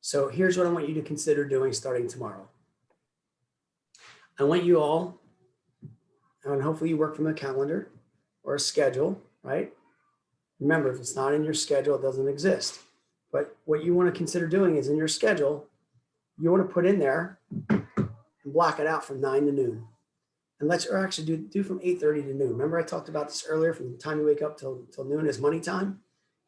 So here's what I want you to consider doing starting tomorrow. I want you all, and hopefully you work from a calendar or a schedule, right? Remember, if it's not in your schedule, it doesn't exist. But what you want to consider doing is in your schedule, you want to put in there and block it out from 9 to noon. And let's actually do from 8:30 to noon. Remember I talked about this earlier, from the time you wake up till noon is money time.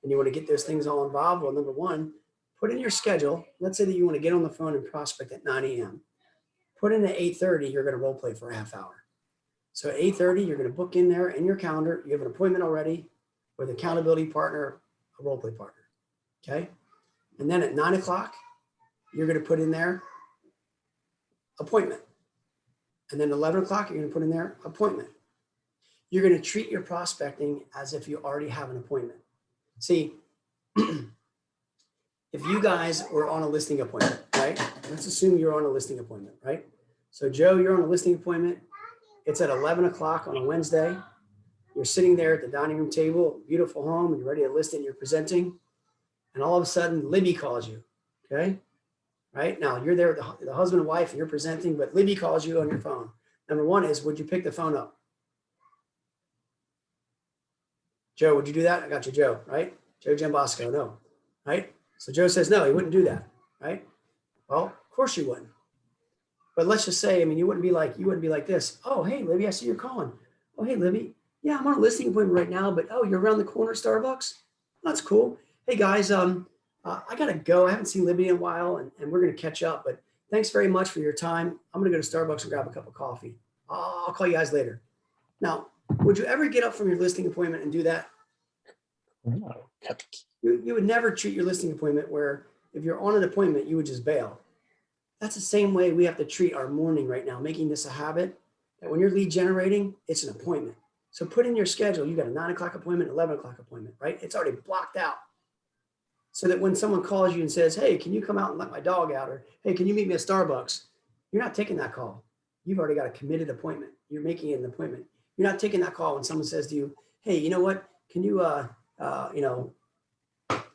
And you want to get those things all involved. Well, number 1, put in your schedule. Let's say that you want to get on the phone and prospect at 9 a.m. Put in at 8:30, you're going to role play for a half hour. So at 8:30, you're going to book in there in your calendar. You have an appointment already with an accountability partner, a role play partner. Okay. And then at 9 o'clock, you're going to put in there appointment. And then 11 o'clock, you're going to put in there appointment. You're going to treat your prospecting as if you already have an appointment. See, if you guys were on a listing appointment, right? Let's assume you're on a listing appointment, right? So Joe, you're on a listing appointment. It's at 11 o'clock on a Wednesday. You're sitting there at the dining room table, beautiful home, and you're ready to list it and you're presenting. And all of a sudden, Libby calls you, okay? Right? Now, you're there with the husband and wife and you're presenting, but Libby calls you on your phone. Number one is, would you pick the phone up? Joe, would you do that? I got you, Joe, right? Joe Giambosco, no, right? So Joe says, no, he wouldn't do that, right? Well, of course you wouldn't. But let's just say, I mean, you wouldn't be like this. Oh, hey, Libby, I see you're calling. Oh, hey, Libby. Yeah, I'm on a listing appointment right now, but oh, you're around the corner at Starbucks? That's cool. Hey guys, I gotta go. I haven't seen Libby in a while and we're gonna catch up, but thanks very much for your time. I'm gonna go to Starbucks and grab a cup of coffee. I'll call you guys later. Now, would you ever get up from your listing appointment and do that? No. You would never treat your listing appointment where if you're on an appointment, you would just bail. That's the same way we have to treat our morning right now, making this a habit that when you're lead generating, it's an appointment. So put in your schedule, you got a 9 o'clock appointment, 11 o'clock appointment, right? It's already blocked out. So that when someone calls you and says, hey, can you come out and let my dog out? Or, hey, can you meet me at Starbucks? You're not taking that call. You've already got a committed appointment. You're making it an appointment. You're not taking that call when someone says to you, hey, you know what? Can you,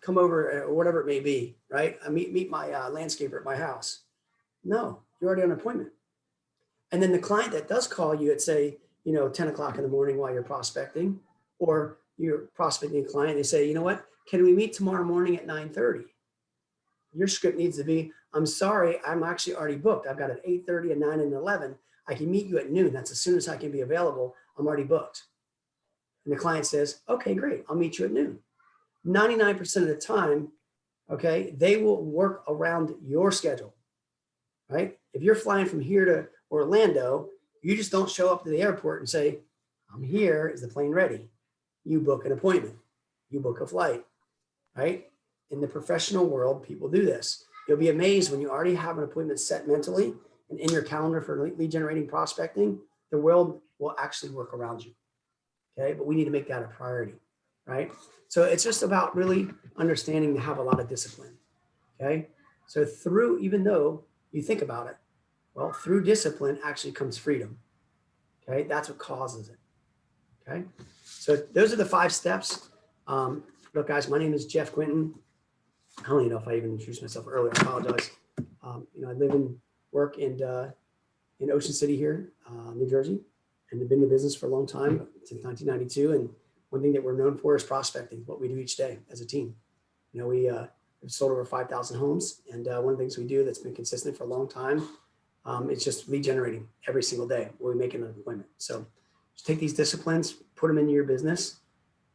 come over or whatever it may be, right? Meet my landscaper at my house. No, you're already on an appointment. And then the client that does call you at say, 10 o'clock in the morning while you're prospecting, or you're prospecting a client, they say, you know what? Can we meet tomorrow morning at 9:30? Your script needs to be, I'm sorry, I'm actually already booked. I've got an 8:30, a 9, and 11. I can meet you at noon. That's as soon as I can be available. I'm already booked. And the client says, okay, great. I'll meet you at noon. 99% of the time, okay, they will work around your schedule, right? If you're flying from here to Orlando, you just don't show up to the airport and say, I'm here, is the plane ready? You book an appointment, you book a flight, right? In the professional world, people do this. You'll be amazed when you already have an appointment set mentally and in your calendar for lead generating prospecting, the world will actually work around you, okay? But we need to make that a priority, right? So it's just about really understanding to have a lot of discipline, okay? So even though you think about it, well, through discipline actually comes freedom, okay? That's what causes it, okay? So those are the 5 steps. Look, guys, my name is Jeff Quinton. I don't even know if I even introduced myself earlier. I apologize. I live and work in Ocean City here, New Jersey, and have been in the business for a long time, since 1992. And one thing that we're known for is prospecting, what we do each day as a team. We've sold over 5,000 homes. And one of the things we do that's been consistent for a long time, it's just lead generating every single day when we make an appointment. So just take these disciplines, put them into your business.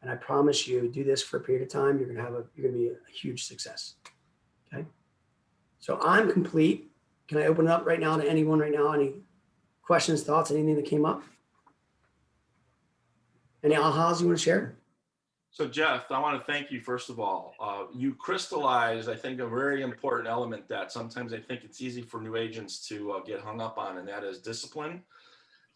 And I promise you, do this for a period of time, you're gonna be a huge success. Okay. So I'm complete. Can I open it up right now to anyone right now? Any questions, thoughts, anything that came up? Any ahas you want to share? So Jeff, I want to thank you, first of all. You crystallized, I think, a very important element that sometimes I think it's easy for new agents to get hung up on, and that is discipline.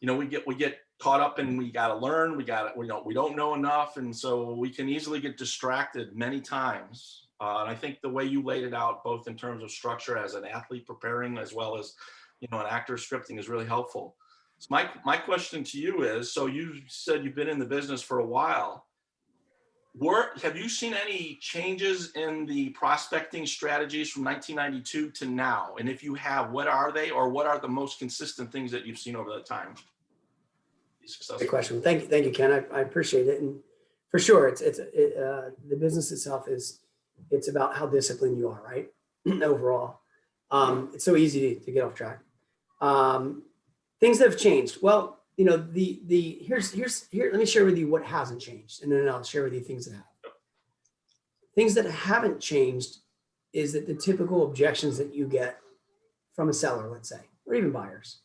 We get caught up and we got to learn, we don't know enough. And so we can easily get distracted many times. And I think the way you laid it out, both in terms of structure as an athlete preparing, as well as, an actor scripting, is really helpful. So my question to you is, so you said you've been in the business for a while. Have you seen any changes in the prospecting strategies from 1992 to now? And if you have, what are they, or what are the most consistent things that you've seen over the time? Great question. Thank you, Ken. I appreciate it. And for sure, the business itself it's about how disciplined you are, right? Overall, it's so easy to get off track. Things that have changed. Well, let me share with you what hasn't changed, and then I'll share with you things that have. Things that haven't changed is that the typical objections that you get from a seller, let's say, or even buyers,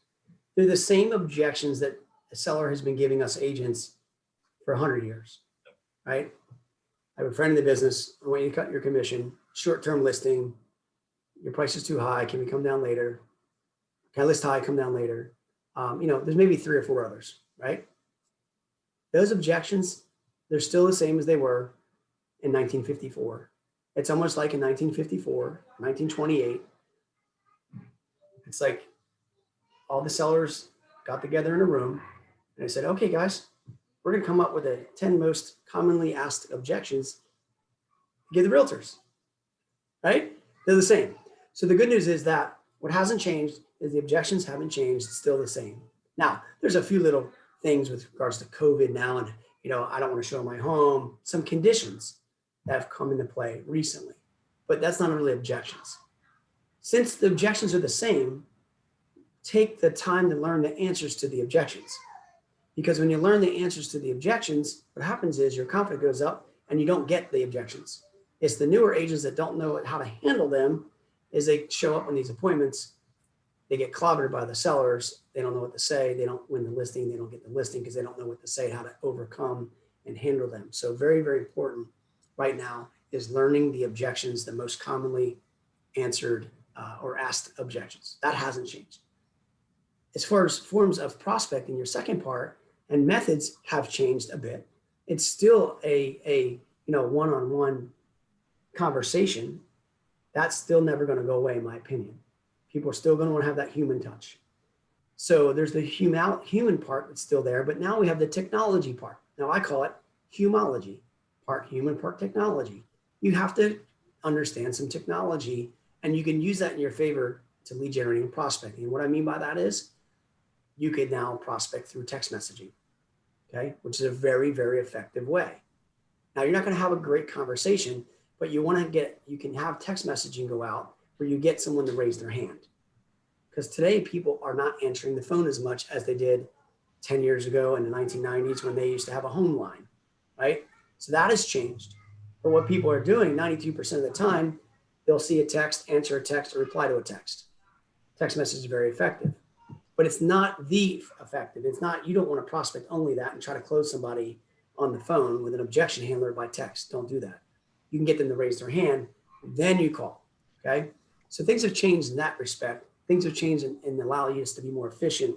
they're the same objections that a seller has been giving us agents for 100 years, right? I have a friend in the business. I want you to cut your commission, short-term listing. Your price is too high. Can we come down later? Can I list high, come down later? there's maybe 3 or 4 others, right? Those objections, they're still the same as they were in 1954. It's almost like in 1954, 1928. It's like all the sellers got together in a room and they said, okay, guys, we're going to come up with the 10 most commonly asked objections. Give the realtors, right? They're the same. So the good news is that what hasn't changed is the objections haven't changed. It's still the same. Now, there's a few little things with regards to COVID now, and I don't want to show my home, some conditions that have come into play recently, but that's not really objections. Since the objections are the same, take the time to learn the answers to the objections. Because when you learn the answers to the objections, what happens is your confidence goes up and you don't get the objections. It's the newer agents that don't know how to handle them. As they show up on these appointments, they get clobbered by the sellers. They don't know what to say. They don't win the listing. They don't get the listing because they don't know what to say, how to overcome and handle them. So very, very important right now is learning the objections, the most commonly answered or asked objections. That hasn't changed. As far as forms of prospecting, your second part, and methods have changed a bit. It's still a one-on-one conversation. That's still never going to go away, in my opinion. People are still going to want to have that human touch. So there's the human part that's still there, but now we have the technology part. Now I call it humology, part human, part technology. You have to understand some technology, and you can use that in your favor to lead generating and prospecting. And what I mean by that is you could now prospect through text messaging, okay, which is a very, very effective way. Now you're not going to have a great conversation, but you can have text messaging go out where you get someone to raise their hand. Because today people are not answering the phone as much as they did 10 years ago in the 1990s when they used to have a home line, right? So that has changed. But what people are doing 92% of the time, they'll see a text, answer a text, or reply to a text. Text message is very effective, but it's not the effective. It's not, you don't want to prospect only that and try to close somebody on the phone with an objection handler by text. Don't do that. You can get them to raise their hand, then you call, okay? So things have changed in that respect. Things have changed and allow you to be more efficient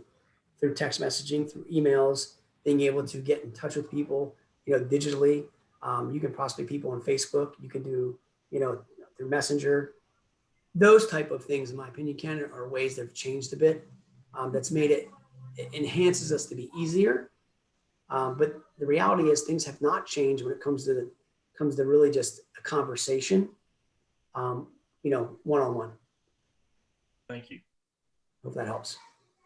through text messaging, through emails, being able to get in touch with people, digitally. You can prospect people on Facebook. You can do, through Messenger. Those type of things, in my opinion, are ways that have changed a bit. That's made it enhances us to be easier. But the reality is things have not changed when it comes to really just a conversation, one-on-one. Thank you. Hope that helps.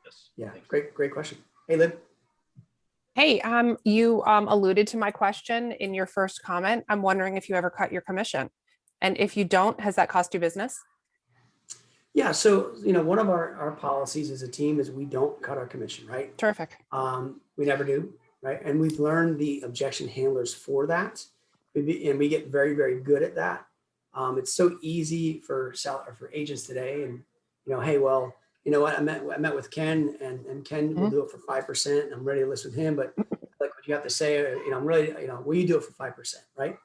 Yes. Yeah, Thanks. great question. Hey, Lib. Hey, you alluded to my question in your first comment. I'm wondering if you ever cut your commission. And if you don't, has that cost you business? Yeah, so, one of our policies as a team is we don't cut our commission, right? Terrific. We never do, right? And we've learned the objection handlers for that. And we get very, very good at that. It's so easy for agents today. And, hey, well, you know what? I met with Ken and Ken will do it for 5%. I'm ready to list with him, but like what you have to say, I'm ready, will you do it for 5%, right?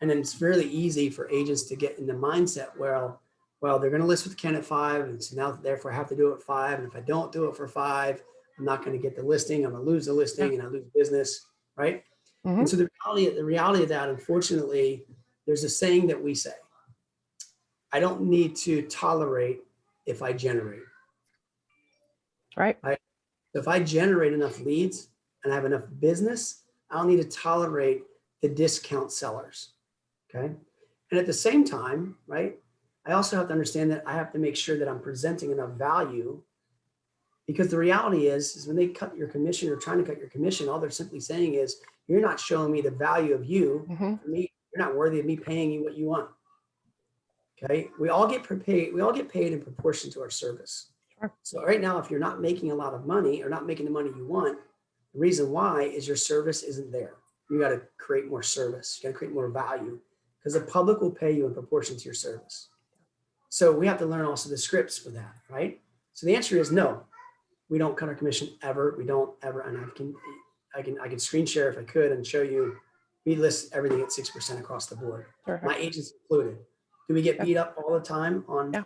And then it's really easy for agents to get in the mindset where, well, they're going to list with Ken at 5. And so now therefore I have to do it at 5. And if I don't do it for 5, I'm not going to get the listing. I'm going to lose the listing and I lose business, right? Mm-hmm. And so the reality of that, unfortunately, there's a saying that we say, I don't need to tolerate if I generate. Right. So if I generate enough leads and I have enough business, I don't need to tolerate the discount sellers. Okay. And at the same time, right, I also have to understand that I have to make sure that I'm presenting enough value, because the reality is when they cut your commission or trying to cut your commission, all they're simply saying is, you're not showing me the value of you. Mm-hmm. For me, you're not worthy of me paying you what you want. Okay. We all get paid in proportion to our service. Sure. So right now, if you're not making a lot of money or not making the money you want, the reason why is your service isn't there. You got to create more service. You got to create more value, because the public will pay you in proportion to your service. So we have to learn also the scripts for that, right? So the answer is no, we don't cut our commission ever. We don't ever. And I can screen share if I could and show you, we list everything at 6% across the board. Perfect. My agents included. Do we get beat up all the time on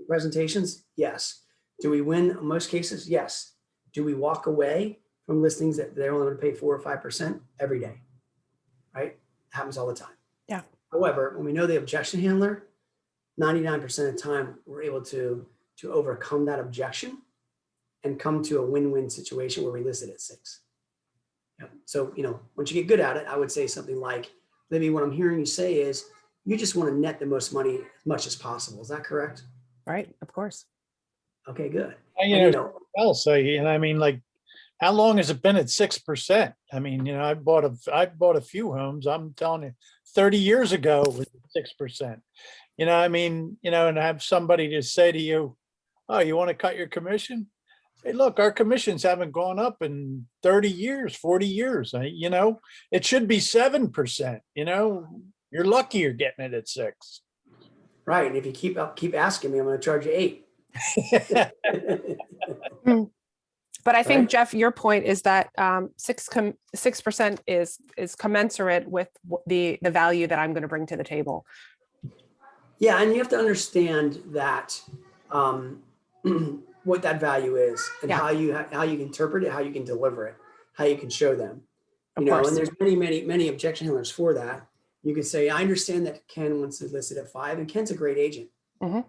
presentations? Yes. Do we win in most cases? Yes. do we walk away from listings that they're only going to pay 4 or 5% every day? Right? Happens all the time. Yeah. However, when we know the objection handler, 99% of the time we're able to overcome that objection and come to a win-win situation where we list it at 6. Yep. So, once you get good at it, I would say something like, Libby, what I'm hearing you say is you just want to net the most money as much as possible. Is that correct? Right, of course. Okay, good. And, And, I'll say, and I mean, like, how long has it been at 6%? I mean, I bought a few homes. I'm telling you, 30 years ago it was 6%. I mean, and have somebody just say to you, "Oh, you want to cut your commission?" Say, "Look, our commissions haven't gone up in 30 years, 40 years. It should be 7%. You're lucky you're getting it at 6." right. And if you keep asking me, I'm going to charge you 8. But I think, Right. Jeff, your point is that 6% is commensurate with the value that I'm going to bring to the table. Yeah, and you have to understand that what that value is and Yeah. how you interpret it, how you can deliver it, how you can show them. Of course. And there's many objection handlers for that. You can say, I understand that Ken wants to list it at 5, and Ken's a great agent. Mhm.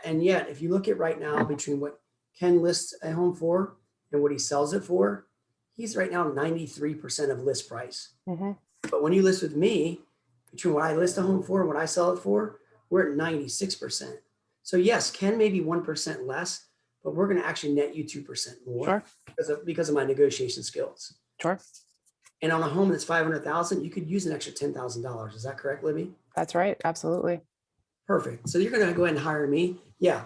And yet, if you look at right now between what Ken lists a home for and what he sells it for, he's right now 93% of list price. Mhm. But when you list with me, between what I list a home for and what I sell it for, we're at 96%. So yes, Ken may be 1% less, but we're going to actually net you 2% more Sure. because of my negotiation skills. Sure. And on a home that's 500,000, you could use an extra $10,000. Is that correct, Libby? That's right. Absolutely. Perfect. So you're going to go ahead and hire me. Yeah.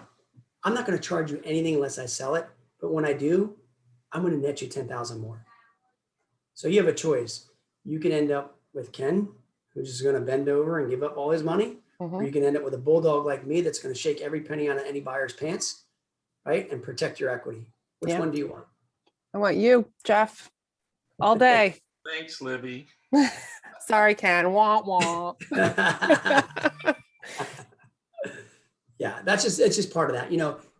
I'm not going to charge you anything unless I sell it. But when I do, I'm going to net you 10,000 more. So you have a choice. You can end up with Ken, who's just going to bend over and give up all his money. Or Mhm. you can end up with a bulldog like me that's going to shake every penny out of any buyer's pants, right? And protect your equity. Which Yeah. one do you want? I want you, Jeff, all day. Thanks, Libby. Sorry, Ken. Wah, wah. Yeah, it's just part of that.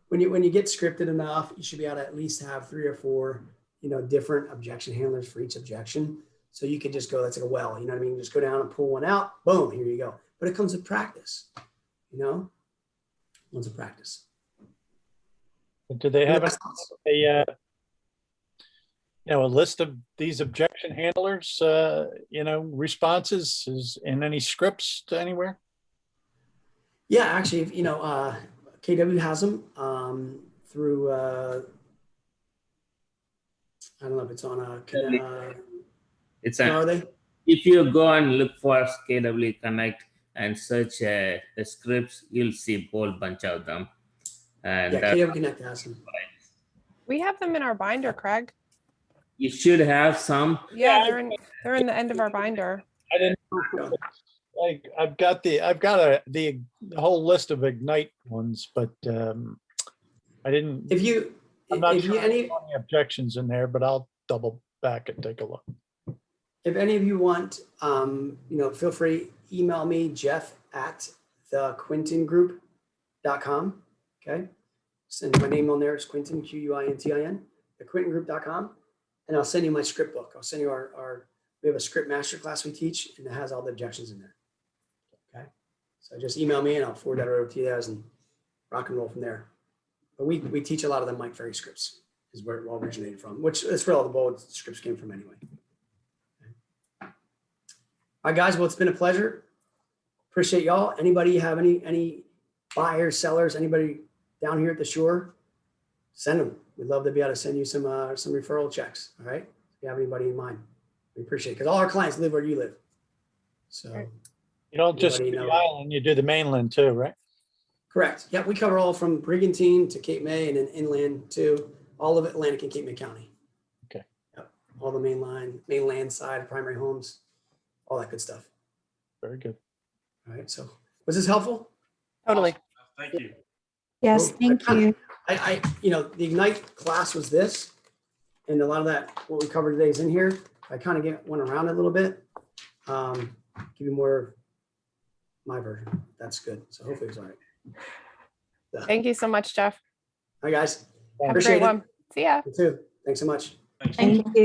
When you get scripted enough, you should be able to at least have 3 or 4, different objection handlers for each objection. So you could just go, that's like a well, you know what I mean? Just go down and pull one out, boom, here you go. But it comes with practice, Comes with practice. Do they have That's a list of these objection handlers, responses is in any scripts to anywhere? Yeah, actually, KW has them through, I don't know if it's on It's where are they? if you go and look for KW Connect and search the scripts, you'll see a whole bunch of them. And Yeah, KW Connect has them. We have them in our binder, Craig. you should have some. Yeah, they're in the end of our binder. I didn't know. Like I've got the whole list of Ignite ones, but I didn't. I'm not sure any objections in there, but I'll double back and take a look. If any of you want, feel free, email me, jeff@thequintongroup.com. Okay. Send my name on there. It's Quintin, Quintin, thequintongroup.com. And I'll send you my script book. I'll send you we have a script masterclass we teach, and it has all the objections in there. Okay. So just email me and I'll forward that over to you guys and rock and roll from there. But we teach a lot of the Mike Ferry scripts is where it all originated from, which is where all the bold scripts came from anyway. All right, guys. Well, it's been a pleasure. Appreciate y'all. Anybody have any buyers, sellers, anybody down here at the shore? Send them. We'd love to be able to send you some referral checks. All right. If you have anybody in mind, we appreciate it because all our clients live where you live. So you don't just do the island, you do the mainland too, right? Correct. Yeah, we cover all from Brigantine to Cape May and then inland to all of Atlantic and Cape May County. Okay. Yep. All the mainland side, primary homes, all that good stuff. Very good. All right. So was this helpful? Totally. Thank you. Yes, Cool. thank you. The Ignite class was this, and a lot of that, what we covered today is in here. I kind of went around it a little bit. Give you more my version. That's good. So hopefully it's all right. Thank you so much, Jeff. All right, guys. Have a Appreciate great it. one. See ya. You too. Thanks so much. Thanks. Thank you.